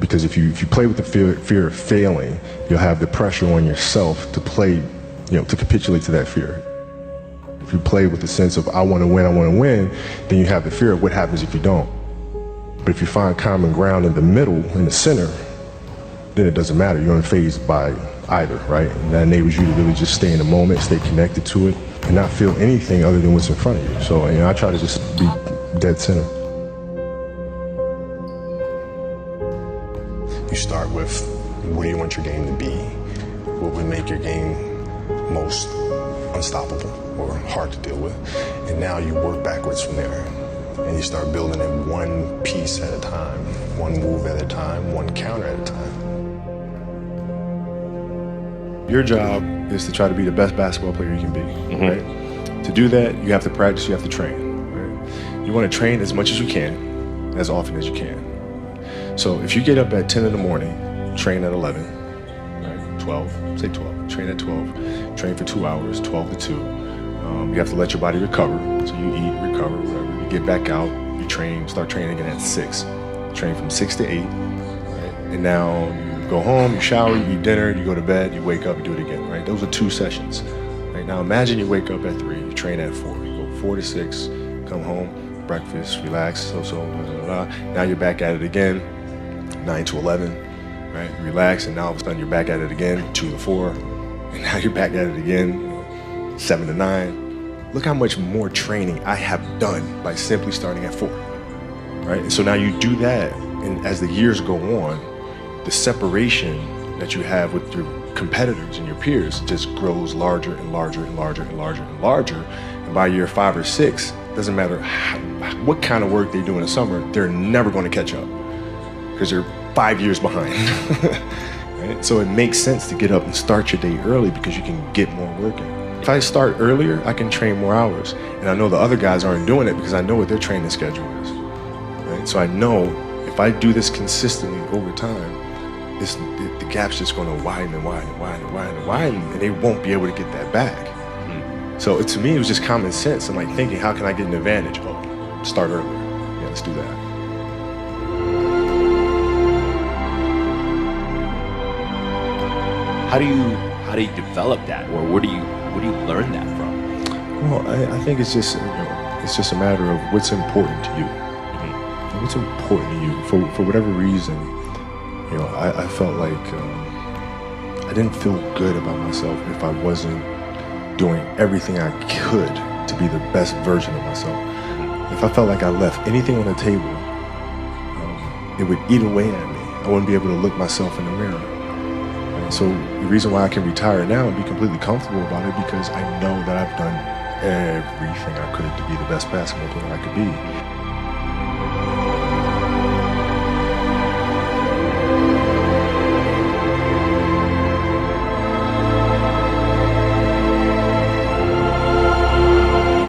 Because if you play with the fear of failing, you'll have the pressure on yourself to play, to capitulate to that fear. If you play with the sense of I want to win, then you have the fear of what happens if you don't. But if you find common ground in the middle, in the center, then it doesn't matter. You're unfazed by either, right? And that enables you to really just stay in the moment, stay connected to it, and not feel anything other than what's in front of you. So, I try to just be dead center. You start with, what do you want your game to be? What would make your game most unstoppable or hard to deal with? And now you work backwards from there. And you start building it one piece at a time, one move at a time, one counter at a time. Your job is to try to be the best basketball player you can be, right? To do that, you have to practice, you have to train, right? You want to train as much as you can, as often as you can. So if you get up at 10 in the morning, train at 11, right? 12, say 12, train at 12, train for 2 hours, 12 to 2. You have to let your body recover. So you eat, recover, whatever. You get back out, you train, start training again at 6. Train from 6 to 8, right? And now you go home, you shower, you eat dinner, you go to bed, you wake up, you do it again, right? Those are 2 sessions. Right? Now imagine you wake up at 3, you train at 4. You go 4 to 6, come home, breakfast, relax, blah, blah, blah. Now you're back at it again, 9 to 11, right? Relax, and now all of a sudden you're back at it again, 2 to 4, and now you're back at it again, 7 to 9. Look how much more training I have done by simply starting at 4, right? And so now you do that, and as the years go on, the separation that you have with your competitors and your peers just grows larger and larger and larger and larger and larger. And by year 5 or 6, doesn't matter what kind of work they do in the summer, they're never going to catch up because they're 5 years behind. Right? So it makes sense to get up and start your day early because you can get more work in. If I start earlier, I can train more hours. And I know the other guys aren't doing it because I know what their training schedule is. Right? So I know if I do this consistently over time, the gap's just going to widen and widen and widen and widen and widen, and they won't be able to get that back. So to me, it was just common sense. I'm like thinking, how can I get an advantage? Oh, start earlier. Yeah, let's do that. How do you develop that, or where do you learn that from? Well, I think it's just it's just a matter of what's important to you. What's important to you for whatever reason. I felt like I didn't feel good about myself if I wasn't doing everything I could to be the best version of myself. If I felt like I left anything on the table, it would eat away at me. I wouldn't be able to look myself in the mirror. And so the reason why I can retire now and be completely comfortable about it because I know that I've done everything I could to be the best basketball player I could be.